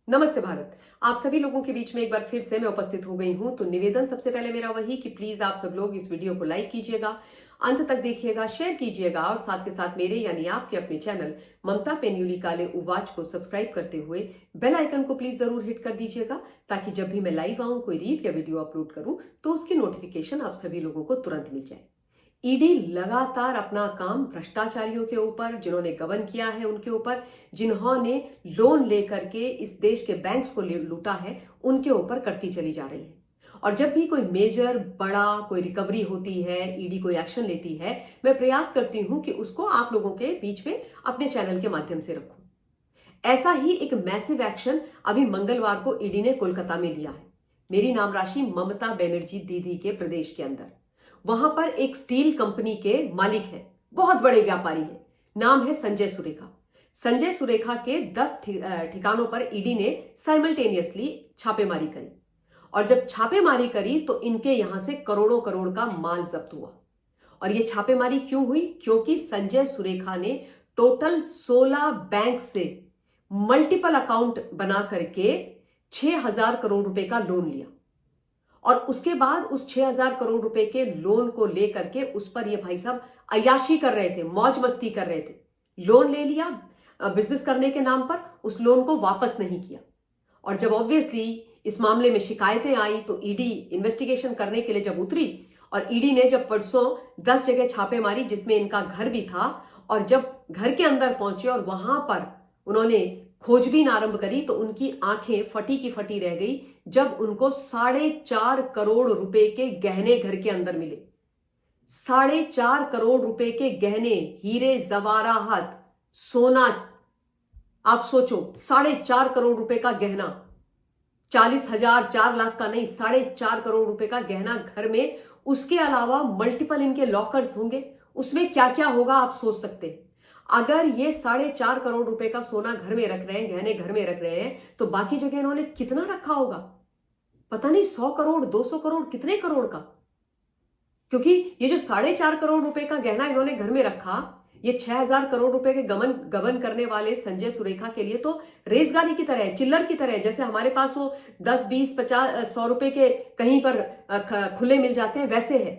नमस्ते भारत। आप सभी लोगों के बीच में एक बार फिर से मैं उपस्थित हो गई हूं। तो निवेदन सबसे पहले मेरा वही कि प्लीज आप सब लोग इस वीडियो को लाइक कीजिएगा, अंत तक देखिएगा, शेयर कीजिएगा और साथ के साथ मेरे यानी आपके अपने चैनल ममता पेन्यूली काले उवाच को सब्सक्राइब करते हुए बेल आइकन को प्लीज जरूर हिट कर दीजिएगा, ताकि जब भी मैं लाइव आऊं, कोई रील या वीडियो अपलोड करूं तो उसकी नोटिफिकेशन आप सभी लोगों को तुरंत मिल जाए। ईडी लगातार अपना काम भ्रष्टाचारियों के ऊपर, जिन्होंने गबन किया है उनके ऊपर, जिन्होंने लोन लेकर के इस देश के बैंक्स को लूटा है, उनके ऊपर करती चली जा रही है। और जब भी कोई मेजर बड़ा कोई रिकवरी होती है, ईडी कोई एक्शन लेती है, मैं प्रयास करती हूं कि उसको आप लोगों के बीच में अपने चैनल के माध्यम से रखूं। ऐसा ही एक मैसिव एक्शन अभी मंगलवार को ईडी ने कोलकाता में लिया है, मेरी नाम राशि ममता बनर्जी दीदी के प्रदेश के अंदर। वहां पर एक स्टील कंपनी के मालिक हैं, बहुत बड़े व्यापारी हैं, नाम है संजय सुरेखा। संजय सुरेखा के 10 ठिकानों पर ईडी ने साइमल्टेनियसली छापेमारी करी। और जब छापेमारी करी तो इनके यहां से करोड़ों करोड़ का माल जब्त हुआ। और यह छापेमारी क्यों हुई? क्योंकि संजय सुरेखा ने टोटल 16 बैंक से मल्टीपल अकाउंट बना करके 6,000 करोड़ रुपए का लोन लिया। और उसके बाद उस 6,000 करोड़ रुपए के लोन को लेकर के उस पर ये भाई साहब अय्याशी कर रहे थे, मौज मस्ती कर रहे थे। लोन ले लिया बिजनेस करने के नाम पर, उस लोन को वापस नहीं किया। और जब ऑब्वियसली इस मामले में शिकायतें आई तो ईडी इन्वेस्टिगेशन करने के लिए जब उतरी, और ईडी ने जब परसों 10 जगह छापे मारी, जिसमें इनका घर भी था, और जब घर के अंदर पहुंचे और वहां पर उन्होंने खोजबीन आरंभ करी तो उनकी आंखें फटी की फटी रह गई जब उनको 4.5 करोड़ रुपए के गहने घर के अंदर मिले। 4.5 करोड़ रुपए के गहने, हीरे जवाराहत, सोना। आप सोचो, 4.5 करोड़ रुपए का गहना, 40,000 4 लाख का नहीं, 4.5 करोड़ रुपए का गहना घर में। उसके अलावा मल्टीपल इनके लॉकर्स होंगे, उसमें क्या क्या होगा आप सोच सकते हैं। अगर ये 4.5 करोड़ रुपए का सोना घर में रख रहे हैं, गहने घर में रख रहे हैं, तो बाकी जगह इन्होंने कितना रखा होगा? पता नहीं, 100 करोड़, 200 करोड़, कितने करोड़ का। क्योंकि ये जो 4.5 करोड़ रुपए का गहना इन्होंने घर में रखा, ये 6,000 करोड़ रुपए के गबन करने वाले संजय सुरेखा के लिए तो रेजगारी की तरह है, चिल्लर की तरह है। जैसे हमारे पास वो 10, 20, 50, 100 रुपए के कहीं पर खुले मिल जाते हैं, वैसे है।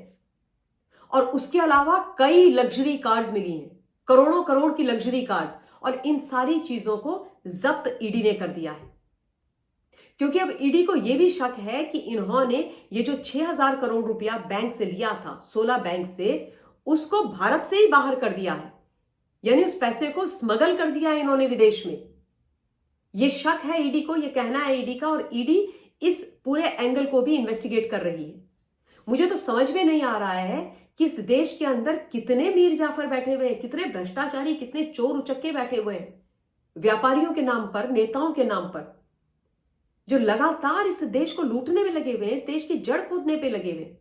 और उसके अलावा कई लग्जरी कार्स मिली हैं, करोड़ों करोड़ की लग्जरी कार्स, और इन सारी चीजों को जब्त ईडी ने कर दिया है। क्योंकि अब ईडी को यह भी शक है कि इन्होंने ये जो 6,000 करोड़ रुपया बैंक से लिया था, 16 बैंक से, उसको भारत से ही बाहर कर दिया है, यानी उस पैसे को स्मगल कर दिया है इन्होंने विदेश में। यह शक है ईडी को, यह कहना है ईडी का, और ईडी इस पूरे एंगल को भी इन्वेस्टिगेट कर रही है। मुझे तो समझ में नहीं आ रहा है कि इस देश के अंदर कितने मीर जाफर बैठे हुए हैं, कितने भ्रष्टाचारी, कितने चोर उचक्के बैठे हुए हैं, व्यापारियों के नाम पर, नेताओं के नाम पर, जो लगातार इस देश को लूटने में लगे हुए हैं, इस देश की जड़ खोदने पे लगे हुए हैं।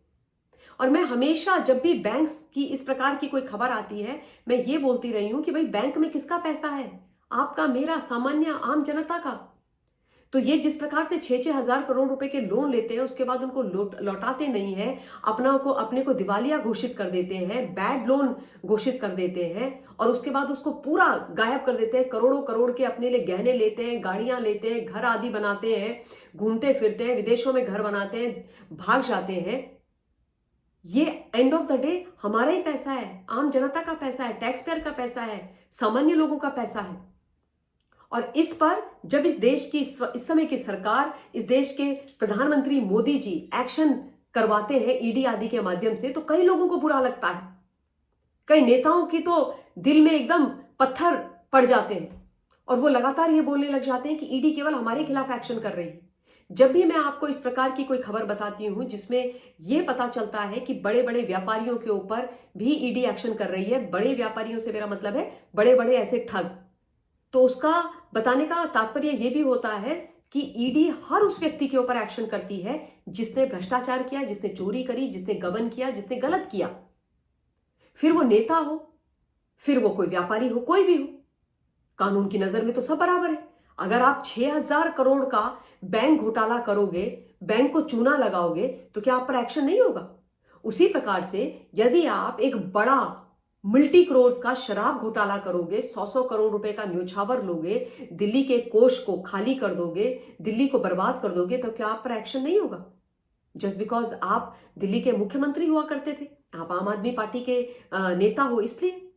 और मैं हमेशा जब भी बैंक्स की इस प्रकार की कोई खबर आती है, मैं ये बोलती रही हूं कि भाई बैंक में किसका पैसा है? आपका, मेरा, सामान्य आम जनता का। तो ये जिस प्रकार से 6-6 हजार करोड़ रुपए के लोन लेते हैं, उसके बाद उनको लौटाते नहीं है, अपने को दिवालिया घोषित कर देते हैं, बैड लोन घोषित कर देते हैं, और उसके बाद उसको पूरा गायब कर देते हैं। करोड़ों करोड़ के अपने लिए गहने लेते हैं, गाड़ियां लेते हैं, घर आदि बनाते हैं, घूमते फिरते हैं, विदेशों में घर बनाते हैं, भाग जाते हैं। ये एंड ऑफ द डे हमारा ही पैसा है, आम जनता का पैसा है, टैक्स पेयर का पैसा है, सामान्य लोगों का पैसा है। और इस पर जब इस देश की इस समय की सरकार, इस देश के प्रधानमंत्री मोदी जी एक्शन करवाते हैं ईडी आदि के माध्यम से, तो कई लोगों को बुरा लगता है। कई नेताओं की तो दिल में एकदम पत्थर पड़ जाते हैं, और वो लगातार ये बोलने लग जाते हैं कि ईडी केवल हमारे खिलाफ एक्शन कर रही है। जब भी मैं आपको इस प्रकार की कोई खबर बताती हूं जिसमें यह पता चलता है कि बड़े बड़े व्यापारियों के ऊपर भी ईडी एक्शन कर रही है, बड़े व्यापारियों से मेरा मतलब है बड़े बड़े ऐसे ठग, तो उसका बताने का तात्पर्य यह भी होता है कि ईडी हर उस व्यक्ति के ऊपर एक्शन करती है जिसने भ्रष्टाचार किया, जिसने चोरी करी, जिसने गबन किया, जिसने गलत किया। फिर वो नेता हो, फिर वो कोई व्यापारी हो, कोई भी हो, कानून की नजर में तो सब बराबर है। अगर आप 6,000 करोड़ का बैंक घोटाला करोगे, बैंक को चूना लगाओगे, तो क्या आप पर एक्शन नहीं होगा? उसी प्रकार से यदि आप एक बड़ा मल्टी करोड़ का शराब घोटाला करोगे, 100-100 करोड़ रुपए का न्योछावर लोगे, दिल्ली के कोष को खाली कर दोगे, दिल्ली को बर्बाद कर दोगे, तो क्या आप पर एक्शन नहीं होगा? जस्ट बिकॉज आप दिल्ली के मुख्यमंत्री हुआ करते थे, आप आम आदमी पार्टी के नेता हो, इसलिए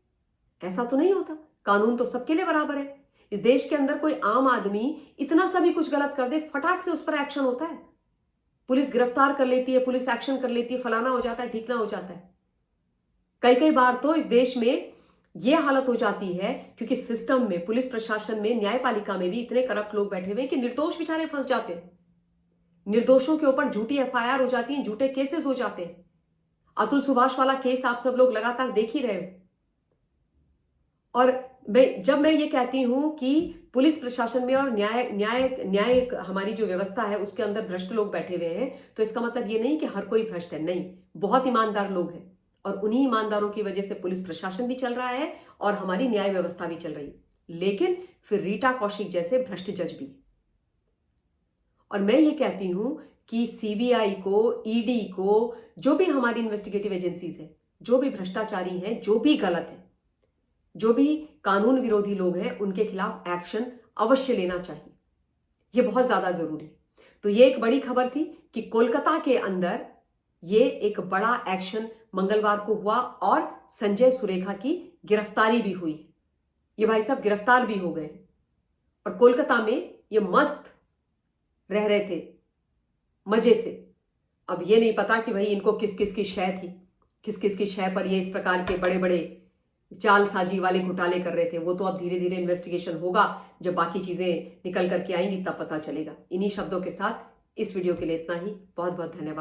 ऐसा तो नहीं होता। कानून तो सबके लिए बराबर है। इस देश के अंदर कोई आम आदमी इतना सा भी कुछ गलत कर दे, फटाक से उस पर एक्शन होता है। पुलिस गिरफ्तार कर लेती है, पुलिस एक्शन कर लेती है, फलाना हो जाता है, ठीकना हो जाता है। कई कई बार तो इस देश में यह हालत हो जाती है क्योंकि सिस्टम में, पुलिस प्रशासन में, न्यायपालिका में भी इतने करप्ट लोग बैठे हुए हैं कि निर्दोष बेचारे फंस जाते हैं। निर्दोषों के ऊपर झूठी एफआईआर हो जाती है, झूठे केसेस हो जाते हैं। अतुल सुभाष वाला केस आप सब लोग लगातार देख ही रहे हो। और जब मैं ये कहती हूं कि पुलिस प्रशासन में और न्याय हमारी जो व्यवस्था है उसके अंदर भ्रष्ट लोग बैठे हुए हैं, तो इसका मतलब ये नहीं कि हर कोई भ्रष्ट है, नहीं, बहुत ईमानदार लोग हैं। और उन्हीं ईमानदारों की वजह से पुलिस प्रशासन भी चल रहा है और हमारी न्याय व्यवस्था भी चल रही है। लेकिन फिर रीटा कौशिक जैसे भ्रष्ट जज भी। और मैं ये कहती हूं कि सीबीआई को, ईडी को, जो भी हमारी इन्वेस्टिगेटिव एजेंसीज है, जो भी भ्रष्टाचारी हैं, जो भी गलत है, जो भी कानून विरोधी लोग हैं, उनके खिलाफ एक्शन अवश्य लेना चाहिए। यह बहुत ज्यादा जरूरी है। तो ये एक बड़ी खबर थी कि कोलकाता के अंदर ये एक बड़ा एक्शन मंगलवार को हुआ और संजय सुरेखा की गिरफ्तारी भी हुई। ये भाई साहब गिरफ्तार भी हो गए और कोलकाता में ये मस्त रह रहे थे मजे से। अब ये नहीं पता कि भाई इनको किस किस की शय थी, किस किस की शय पर ये इस प्रकार के बड़े बड़े चालसाजी वाले घोटाले कर रहे थे। वो तो अब धीरे धीरे इन्वेस्टिगेशन होगा, जब बाकी चीजें निकल करके आएंगी तब पता चलेगा। इन्हीं शब्दों के साथ इस वीडियो के लिए इतना ही। बहुत बहुत धन्यवाद।